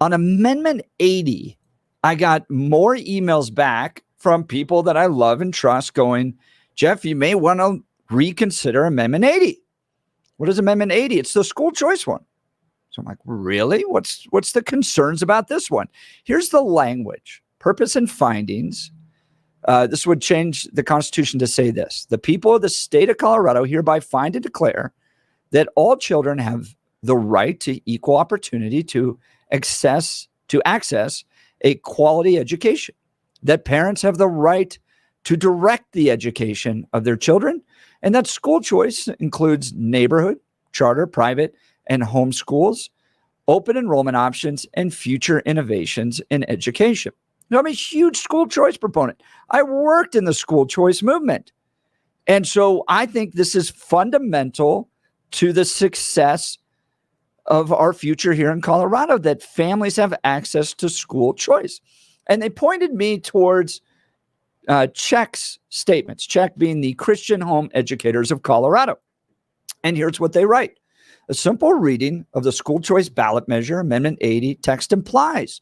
On Amendment 80, I got more emails back from people that I love and trust going, Jeff, you may want to reconsider Amendment 80. What is Amendment 80? It's the school choice one. So I'm like, really? What's the concerns about this one? Here's the language, purpose and findings. This would change the Constitution to say this. The people of the state of Colorado hereby find and declare that all children have the right to equal opportunity to access a quality education, that parents have the right to direct the education of their children, and that school choice includes neighborhood, charter, private, and home schools, open enrollment options, and future innovations in education. Now, I'm a huge school choice proponent. I worked in the school choice movement. And so I think this is fundamental to the success of our future here in Colorado, that families have access to school choice. And they pointed me towards CHEC's statements, CHEC being the Christian Home Educators of Colorado. And here's what they write. A simple reading of the school choice ballot measure, Amendment 80, text implies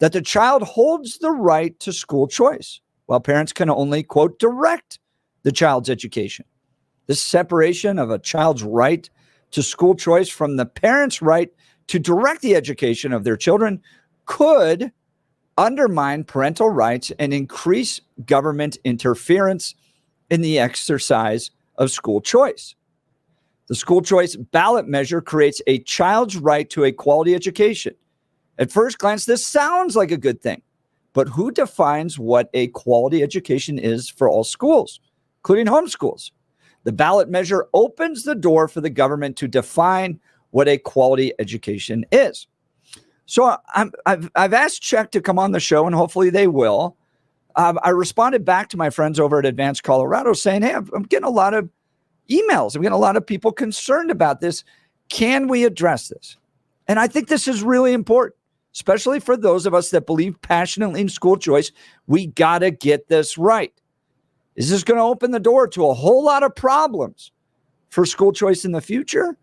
that the child holds the right to school choice, while parents can only, quote, direct the child's education. This separation of a child's right to school choice from the parents' right to direct the education of their children could undermine parental rights and increase government interference in the exercise of school choice. The school choice ballot measure creates a child's right to a quality education. At first glance, this sounds like a good thing, but who defines what a quality education is for all schools, including homeschools? The ballot measure opens the door for the government to define what a quality education is. So I've asked CHEC to come on the show, and hopefully they will. I responded back to my friends over at Advanced Colorado saying, hey, I'm getting a lot of emails. I'm getting a lot of people concerned about this. Can we address this? And I think this is really important, especially for those of us that believe passionately in school choice. We got to get this right. Is this going to open the door to a whole lot of problems for school choice in the future?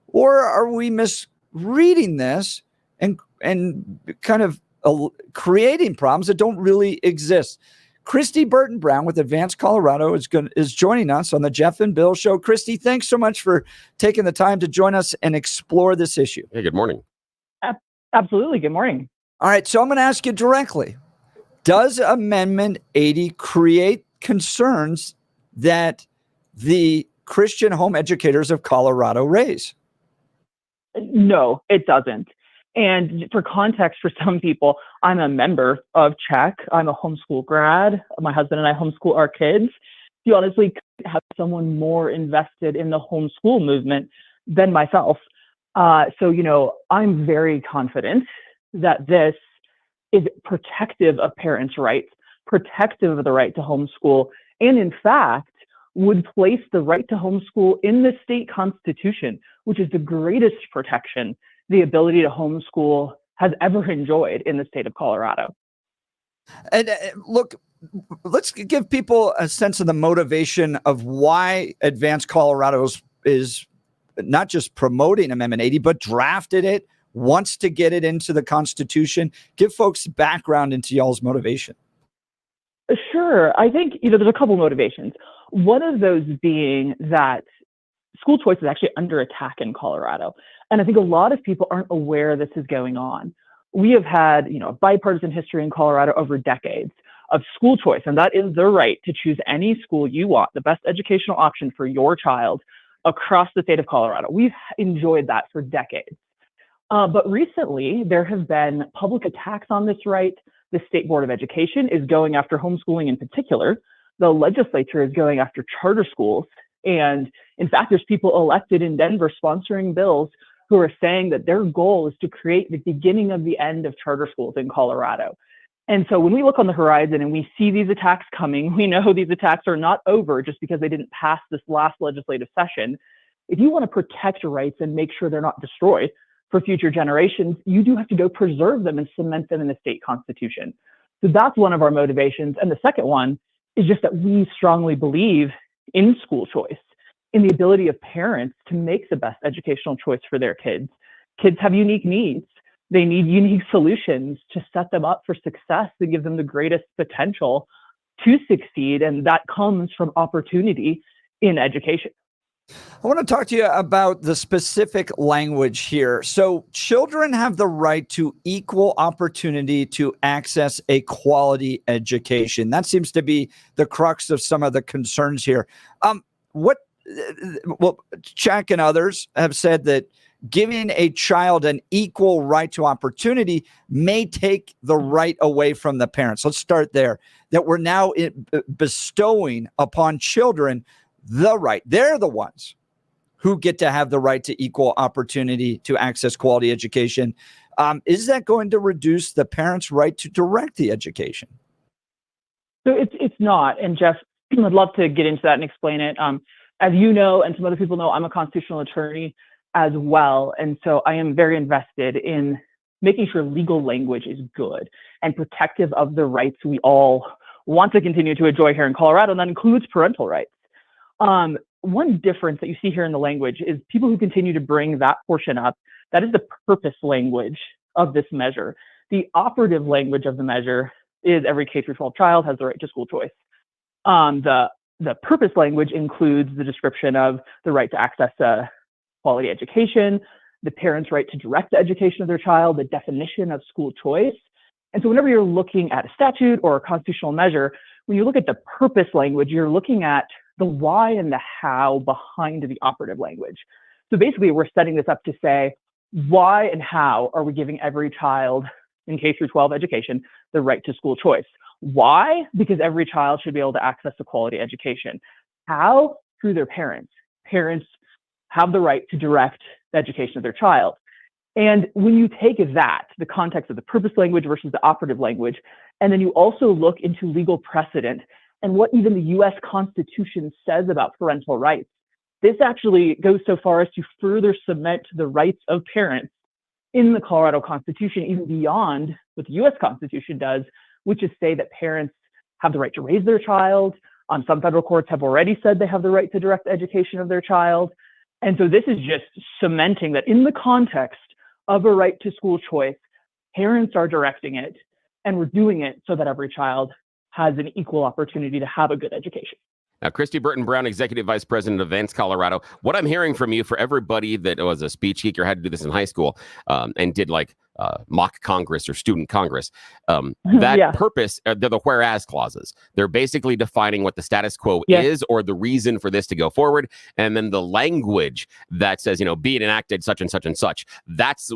Or are we misreading this and kind of creating problems that don't really exist? Kristi Burton Brown with Advanced Colorado is joining us on the Jeff and Bill Show. Kristi, thanks so much for taking the time to join us and explore this issue. Hey, good morning. Absolutely. Good morning. All right. So I'm going to ask you directly. Does Amendment 80 create concerns that the Christian Home Educators of Colorado raise? No, it doesn't. And for context, for some people, I'm a member of CHEC. I'm a homeschool grad. My husband and I homeschool our kids. You honestly could have someone more invested in the homeschool movement than myself. So, I'm very confident that this is protective of parents' rights, protective of the right to homeschool, and in fact, would place the right to homeschool in the state constitution, which is the greatest protection the ability to homeschool has ever enjoyed in the state of Colorado. And look, let's give people a sense of the motivation of why Advanced Colorado is not just promoting Amendment 80, but drafted it, wants to get it into the Constitution. Give folks background into y'all's motivation. Sure. I think, there's a couple motivations. One of those being that school choice is actually under attack in Colorado. And I think a lot of people aren't aware this is going on. We have had, a bipartisan history in Colorado over decades of school choice, and that is the right to choose any school you want, the best educational option for your child across the state of Colorado. We've enjoyed that for decades. But recently, there have been public attacks on this right. The State Board of Education is going after homeschooling in particular. The legislature is going after charter schools. And in fact, there's people elected in Denver sponsoring bills who are saying that their goal is to create the beginning of the end of charter schools in Colorado. And so when we look on the horizon and we see these attacks coming, we know these attacks are not over just because they didn't pass this last legislative session. If you want to protect rights and make sure they're not destroyed for future generations, you do have to go preserve them and cement them in the state constitution. So that's one of our motivations. And the second one is just that we strongly believe in school choice, in the ability of parents to make the best educational choice for their kids. Kids have unique needs. They need unique solutions to set them up for success, to give them the greatest potential to succeed. And that comes from opportunity in education. I want to talk to you about the specific language here. So, children have the right to equal opportunity to access a quality education. That seems to be the crux of some of the concerns here. CHEC and others have said that giving a child an equal right to opportunity may take the right away from the parents. Let's start there. That we're now bestowing upon children the right. They're the ones who get to have the right to equal opportunity to access quality education. Is that going to reduce the parents' right to direct the education? So it's not. And Jeff, I'd love to get into that and explain it. As you know, and some other people know, I'm a constitutional attorney as well. And so I am very invested in making sure legal language is good and protective of the rights we all want to continue to enjoy here in Colorado, and that includes parental rights. One difference that you see here in the language is people who continue to bring that portion up, that is the purpose language of this measure. The operative language of the measure is every K-12 child has the right to school choice. The purpose language includes the description of the right to access a quality education, the parent's right to direct the education of their child, the definition of school choice. And so whenever you're looking at a statute or a constitutional measure, when you look at the purpose language, you're looking at the why and the how behind the operative language. So basically, we're setting this up to say, why and how are we giving every child in K-12 education the right to school choice? Why? Because every child should be able to access a quality education. How? Through their parents. Parents have the right to direct the education of their child. And when you take that, the context of the purpose language versus the operative language, and then you also look into legal precedent and what even the US Constitution says about parental rights, this actually goes so far as to further cement the rights of parents in the Colorado Constitution, even beyond what the US Constitution does, which is say that parents have the right to raise their child. Some federal courts have already said they have the right to direct the education of their child. And so this is just cementing that in the context of a right to school choice, parents are directing it, and we're doing it so that every child has an equal opportunity to have a good education. Now, Kristi Burton Brown, Executive Vice President of Advanced Colorado. What I'm hearing from you, for everybody that was a speech geek or had to do this in high school and did like mock Congress or student Congress, that purpose, they're the whereas clauses. They're basically defining what the status quo is or the reason for this to go forward. And then the language that says, be it enacted such and such and such. That's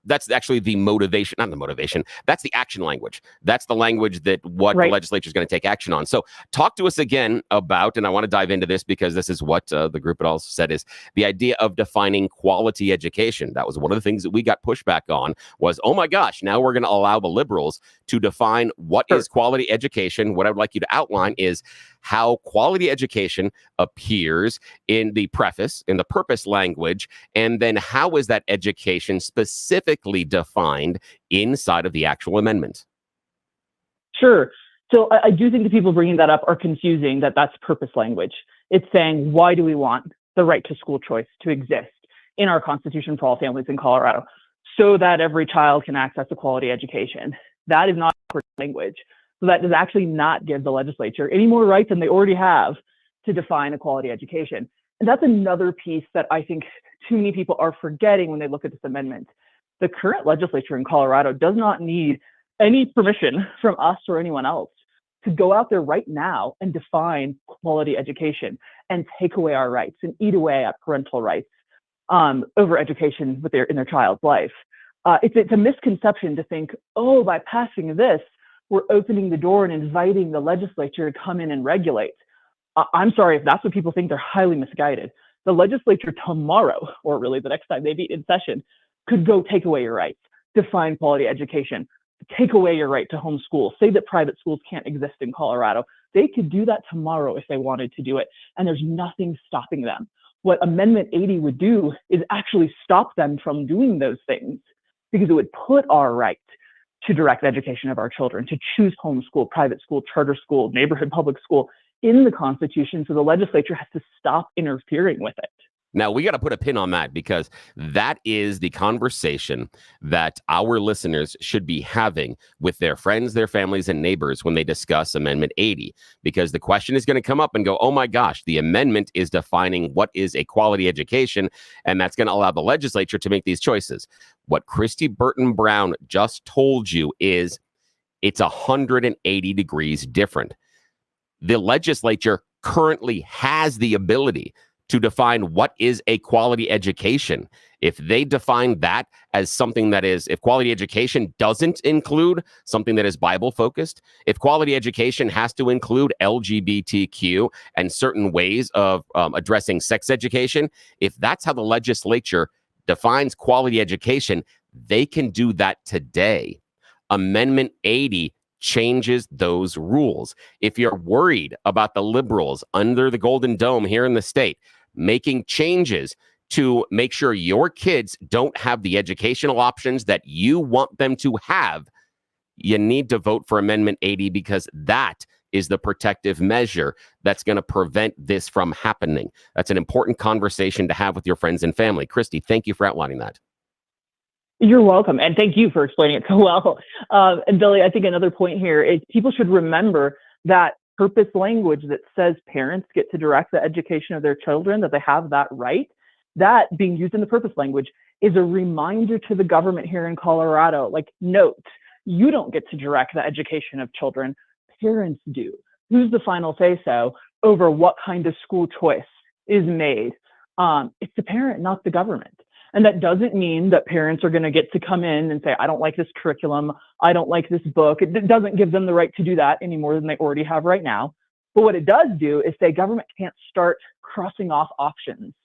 that's actually the motivation, not the motivation. That's the action language. That's the language that the legislature is going to take action on. So talk to us again about, and I want to dive into this because this is what the group had also said, is the idea of defining quality education. That was one of the things that we got pushback on was, oh my gosh, now we're going to allow the liberals to define what is quality education. What I would like you to outline is how quality education appears in the preface, in the purpose language, and then how is that education specifically defined inside of the actual amendment? Sure. So I do think the people bringing that up are confusing that that's purpose language. It's saying, why do we want the right to school choice to exist in our Constitution for all families in Colorado? So that every child can access a quality education. That is not purpose language. So that does actually not give the legislature any more rights than they already have to define a quality education. And that's another piece that I think too many people are forgetting when they look at this amendment. The current legislature in Colorado does not need any permission from us or anyone else to go out there right now and define quality education and take away our rights and eat away at parental rights over education in their child's life. It's a misconception to think, oh, by passing this, we're opening the door and inviting the legislature to come in and regulate. I'm sorry, if that's what people think, they're highly misguided. The legislature tomorrow, or really the next time they meet in session, could go take away your rights, define quality education, take away your right to homeschool, say that private schools can't exist in Colorado. They could do that tomorrow if they wanted to do it, and there's nothing stopping them. What Amendment 80 would do is actually stop them from doing those things, because it would put our right to direct the education of our children, to choose homeschool, private school, charter school, neighborhood public school in the Constitution, so the legislature has to stop interfering with it. Now, we got to put a pin on that because that is the conversation that our listeners should be having with their friends, their families, and neighbors when they discuss Amendment 80. Because the question is going to come up and go, oh my gosh, the amendment is defining what is a quality education, and that's going to allow the legislature to make these choices. What Kristi Burton Brown just told you is it's 180 degrees different. The legislature currently has the ability to define what is a quality education. If they define that as something that is, if quality education doesn't include something that is Bible focused, if quality education has to include LGBTQ and certain ways of addressing sex education, if that's how the legislature defines quality education, they can do that today. Amendment 80 changes those rules. If you're worried about the liberals under the Golden Dome here in the state making changes to make sure your kids don't have the educational options that you want them to have, you need to vote for Amendment 80 because that is the protective measure that's going to prevent this from happening. That's an important conversation to have with your friends and family. Kristi, thank you for outlining that. You're welcome. And thank you for explaining it so well. And Billy, I think another point here is people should remember that purpose language that says parents get to direct the education of their children, that they have that right, that being used in the purpose language is a reminder to the government here in Colorado, like, note, you don't get to direct the education of children, parents do. Who's the final say-so over what kind of school choice is made? It's the parent, not the government. And that doesn't mean that parents are going to get to come in and say, I don't like this curriculum, I don't like this book. It doesn't give them the right to do that any more than they already have right now. But what it does do is say government can't start crossing off options,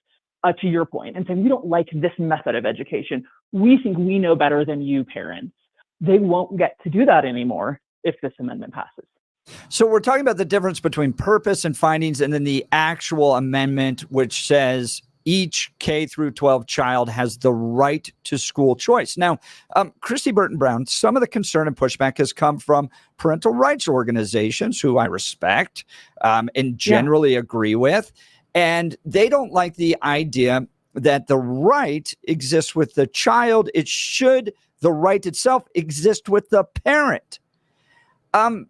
to your point, and saying, we don't like this method of education. We think we know better than you, parents. They won't get to do that anymore if this amendment passes. So we're talking about the difference between purpose and findings and then the actual amendment, which says each K through 12 child has the right to school choice. Now, Kristi Burton Brown, some of the concern and pushback has come from parental rights organizations who I respect and generally agree with. And they don't like the idea that the right exists with the child. It should, the right itself, exist with the parent. I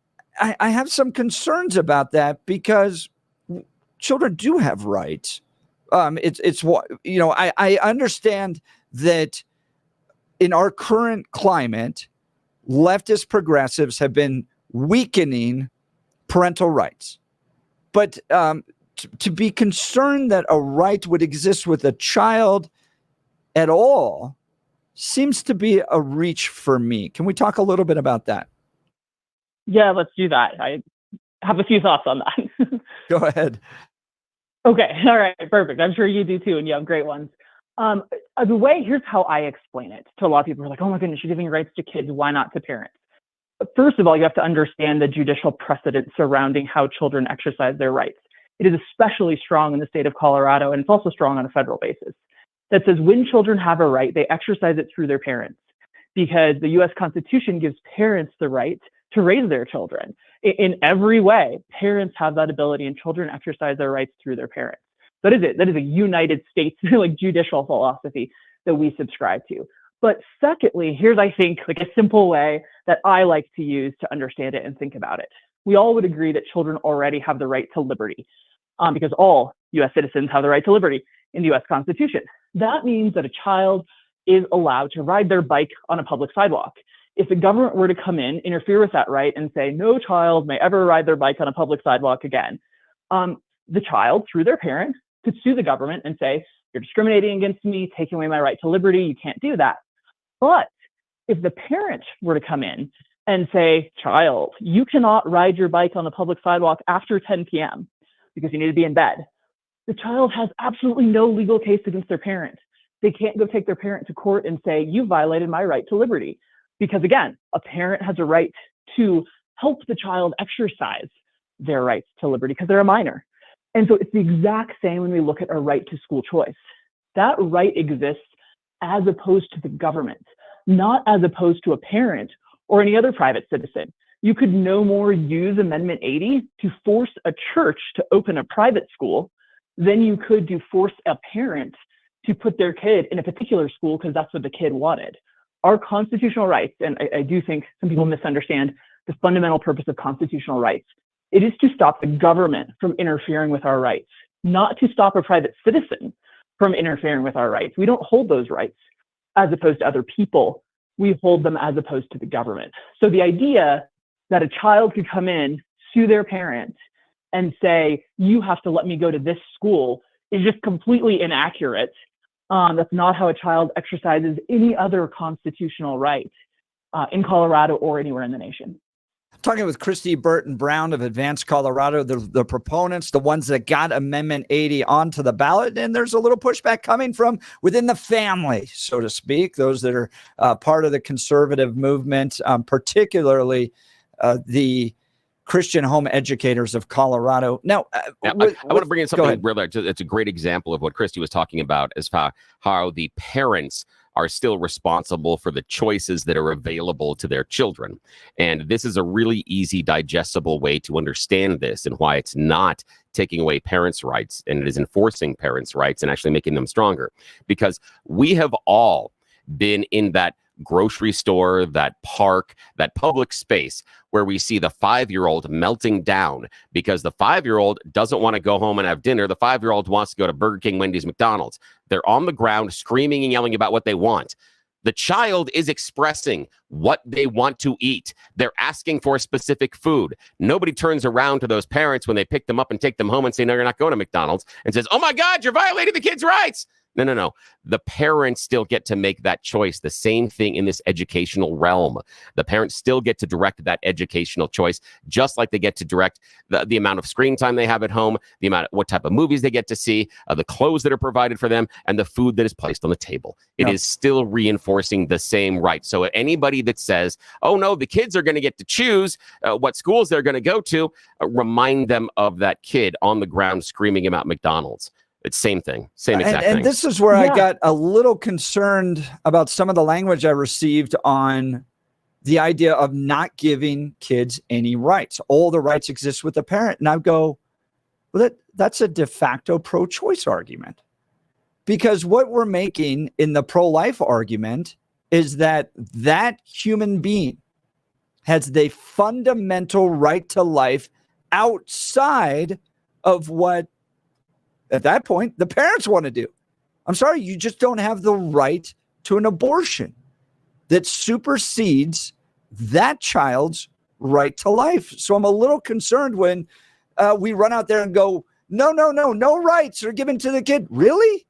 have some concerns about that because children do have rights. It's what, you know, I understand that in our current climate, leftist progressives have been weakening parental rights. But to be concerned that a right would exist with a child at all seems to be a reach for me. Can we talk a little bit about that? Yeah, let's do that. I have a few thoughts on that. Go ahead. Okay. All right. Perfect. I'm sure you do too, and you have great ones. Here's how I explain it to a lot of people who are like, oh my goodness, you're giving rights to kids. Why not to parents? First of all, you have to understand the judicial precedent surrounding how children exercise their rights. It is especially strong in the state of Colorado, and it's also strong on a federal basis. That says when children have a right, they exercise it through their parents, because the U.S. Constitution gives parents the right to raise their children. In every way, parents have that ability, and children exercise their rights through their parents. That is it. That is a United States like judicial philosophy that we subscribe to. But secondly, here's, I think, like a simple way that I like to use to understand it and think about it. We all would agree that children already have the right to liberty, because all U.S. citizens have the right to liberty in the U.S. Constitution. That means that a child is allowed to ride their bike on a public sidewalk. If the government were to come in, interfere with that right, and say no child may ever ride their bike on a public sidewalk again, the child, through their parent, could sue the government and say, you're discriminating against me, taking away my right to liberty, you can't do that. But if the parent were to come in and say, child, you cannot ride your bike on the public sidewalk after 10 p.m. because you need to be in bed, the child has absolutely no legal case against their parent. They can't go take their parent to court and say, you violated my right to liberty. Because again, a parent has a right to help the child exercise their rights to liberty because they're a minor. And so it's the exact same when we look at a right to school choice. That right exists as opposed to the government, not as opposed to a parent or any other private citizen. You could no more use Amendment 80 to force a church to open a private school then you could force a parent to put their kid in a particular school because that's what the kid wanted. Our constitutional rights, and I do think some people misunderstand the fundamental purpose of constitutional rights. It is to stop the government from interfering with our rights, not to stop a private citizen from interfering with our rights. We don't hold those rights as opposed to other people. We hold them as opposed to the government. So the idea that a child could come in, sue their parent, and say, you have to let me go to this school is just completely inaccurate. That's not how a child exercises any other constitutional right in Colorado or anywhere in the nation. Talking with Kristi Burton Brown of Advanced Colorado, the proponents, the ones that got Amendment 80 onto the ballot, and there's a little pushback coming from within the family, so to speak, those that are part of the conservative movement, particularly the Christian home educators of Colorado. Now, I want to bring in something real. It's a great example of what Kristi was talking about, as how the parents are still responsible for the choices that are available to their children. And this is a really easy, digestible way to understand this and why it's not taking away parents' rights, and it is enforcing parents' rights and actually making them stronger. Because we have all been in that grocery store, that park, that public space where we see the 5-year-old melting down because the 5-year-old doesn't want to go home and have dinner. The 5-year-old wants to go to Burger King, Wendy's, McDonald's. They're on the ground screaming and yelling about what they want. The child is expressing what they want to eat. They're asking for specific food. Nobody turns around to those parents when they pick them up and take them home and say, no, you're not going to McDonald's, and says, oh my God, you're violating the kids' rights. No. The parents still get to make that choice. The same thing in this educational realm. The parents still get to direct that educational choice, just like they get to direct the amount of screen time they have at home, the amount of what type of movies they get to see, the clothes that are provided for them, and the food that is placed on the table. It is still reinforcing the same right. So anybody that says, oh no, the kids are going to get to choose what schools they're going to go to, remind them of that kid on the ground screaming about McDonald's. It's same thing, same exact thing. And this is where I got a little concerned about some of the language I received on the idea of not giving kids any rights. All the rights exist with the parent. And I go, well, that's a de facto pro-choice argument. Because what we're making in the pro-life argument is that human being has the fundamental right to life outside of what, at that point, the parents want to do. I'm sorry, you just don't have the right to an abortion that supersedes that child's right to life. So I'm a little concerned when we run out there and go, no rights are given to the kid. Really?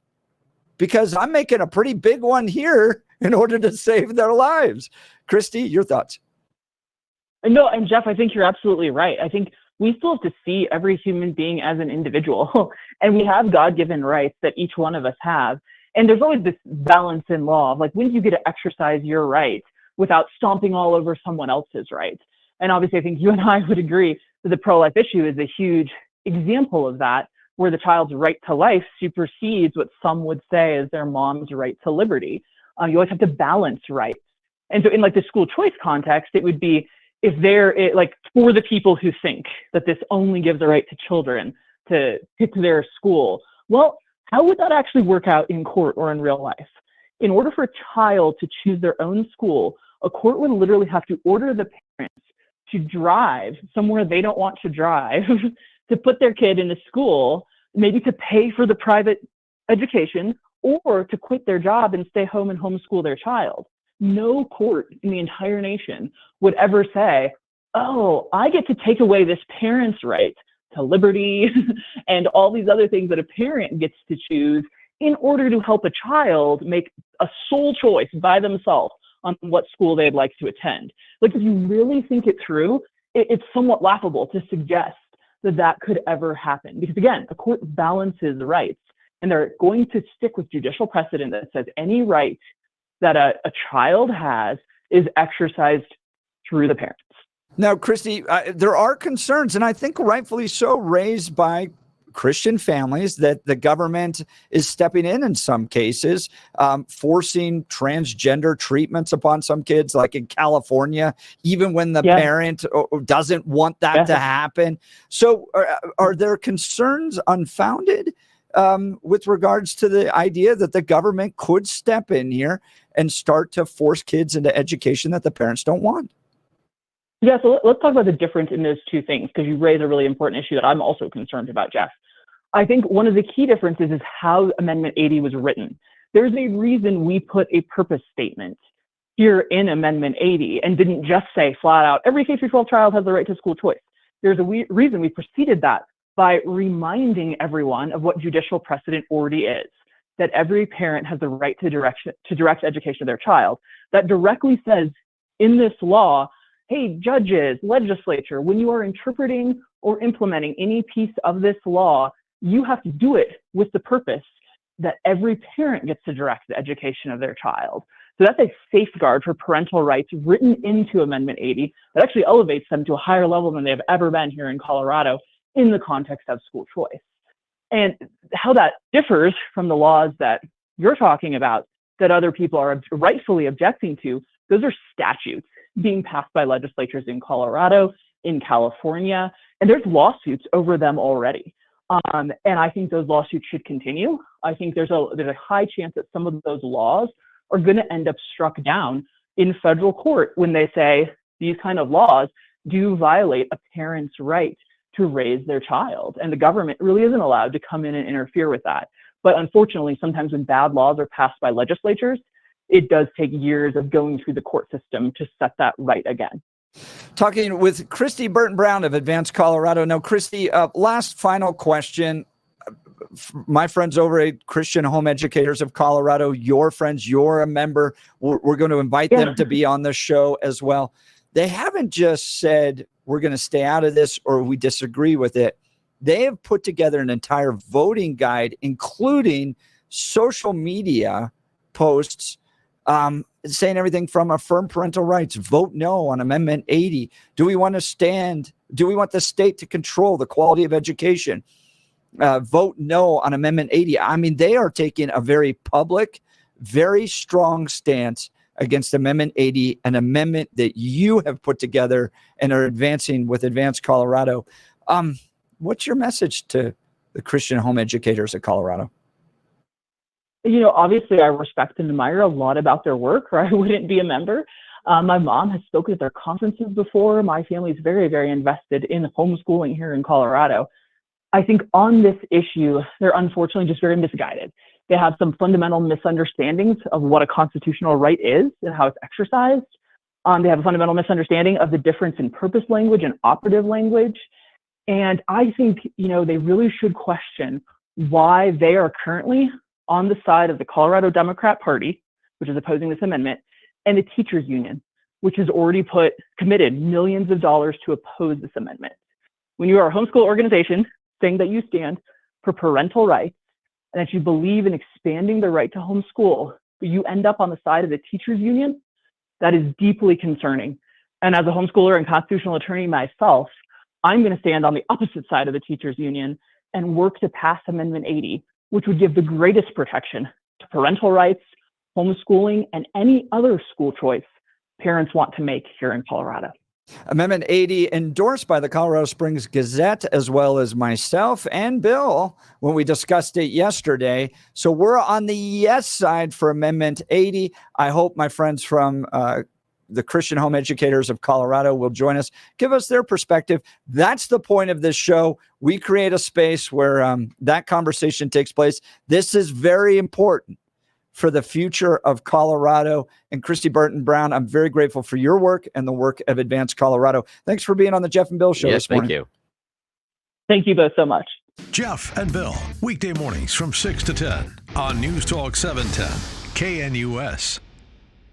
Because I'm making a pretty big one here in order to save their lives. Kristi, your thoughts? No, and Jeff, I think you're absolutely right. I think we still have to see every human being as an individual, and we have God-given rights that each one of us have. And there's always this balance in law of like, when do you get to exercise your rights without stomping all over someone else's rights? And obviously, I think you and I would agree that the pro-life issue is a huge example of that, where the child's right to life supersedes what some would say is their mom's right to liberty. You always have to balance rights. And so in like the school choice context, it would be, if they're like for the people who think that this only gives a right to children to pick their school, well, how would that actually work out in court or in real life? In order for a child to choose their own school, a court would literally have to order the parents to drive somewhere they don't want to drive to put their kid in a school, maybe to pay for the private education, or to quit their job and stay home and homeschool their child. No court in the entire nation would ever say, oh, I get to take away this parent's right to liberty and all these other things that a parent gets to choose in order to help a child make a sole choice by themselves on what school they'd like to attend. Like, if you really think it through, it's somewhat laughable to suggest that that could ever happen. Because again, a court balances rights, and they're going to stick with judicial precedent that says any right that a child has is exercised through the parents. Now, Kristi, there are concerns, and I think rightfully so, raised by Christian families that the government is stepping in some cases, forcing transgender treatments upon some kids, like in California, even when the parent doesn't want that to happen. So are there concerns unfounded with regards to the idea that the government could step in here and start to force kids into education that the parents don't want. Yeah, so let's talk about the difference in those two things, because you raise a really important issue that I'm also concerned about, Jeff. I think one of the key differences is how Amendment 80 was written. There's a reason we put a purpose statement here in Amendment 80 and didn't just say flat out, every K-12 child has the right to school choice. There's a reason we preceded that by reminding everyone of what judicial precedent already is, that every parent has the right to direct education of their child. That directly says in this law, hey, judges, legislature, when you are interpreting or implementing any piece of this law, you have to do it with the purpose that every parent gets to direct the education of their child. So that's a safeguard for parental rights written into Amendment 80 that actually elevates them to a higher level than they've ever been here in Colorado in the context of school choice. And how that differs from the laws that you're talking about that other people are rightfully objecting to, those are statutes being passed by legislatures in Colorado, in California, and there's lawsuits over them already. And I think those lawsuits should continue. I think there's a high chance that some of those laws are going to end up struck down in federal court when they say these kind of laws do violate a parent's right to raise their child. And the government really isn't allowed to come in and interfere with that. But unfortunately, sometimes when bad laws are passed by legislatures, it does take years of going through the court system to set that right again. Talking with Kristi Burton Brown of Advanced Colorado. Now, Kristi, last final question. My friends over at Christian Home Educators of Colorado, your friends, you're a member. We're going to invite them to be on the show as well. They haven't just said we're going to stay out of this or we disagree with it. They have put together an entire voting guide, including social media posts saying everything from affirm parental rights, vote no on Amendment 80. Do we want the state to control the quality of education? Vote no on Amendment 80. I mean, they are taking a very public, very strong stance against Amendment 80, an amendment that you have put together and are advancing with Advanced Colorado. What's your message to the Christian Home Educators of Colorado? You know, obviously I respect and admire a lot about their work, or I wouldn't be a member. My mom has spoken at their conferences before. My family is very, very invested in homeschooling here in Colorado. I think on this issue, they're unfortunately just very misguided. They have some fundamental misunderstandings of what a constitutional right is and how it's exercised. They have a fundamental misunderstanding of the difference in purpose language and operative language. And I think, you know, they really should question why they are currently on the side of the Colorado Democrat Party, which is opposing this amendment, and the teachers union, which has already committed millions of dollars to oppose this amendment. When you are a homeschool organization saying that you stand for parental rights and that you believe in expanding the right to homeschool, but you end up on the side of the teachers union, that is deeply concerning. And as a homeschooler and constitutional attorney myself, I'm going to stand on the opposite side of the teachers union and work to pass Amendment 80, which would give the greatest protection to parental rights, homeschooling, and any other school choice parents want to make here in Colorado. Amendment 80 endorsed by the Colorado Springs Gazette, as well as myself and Bill when we discussed it yesterday. So we're on the yes side for Amendment 80. I hope my friends from the Christian Home Educators of Colorado will join us, give us their perspective. That's the point of this show. We create a space where that conversation takes place. This is very important for the future of Colorado. And Kristi Burton Brown, I'm very grateful for your work and the work of Advanced Colorado. Thanks for being on the Jeff and Bill Show this morning. Thank you. Thank you both so much. Jeff and Bill, weekday mornings from 6 to 10 on News Talk 710, KNUS.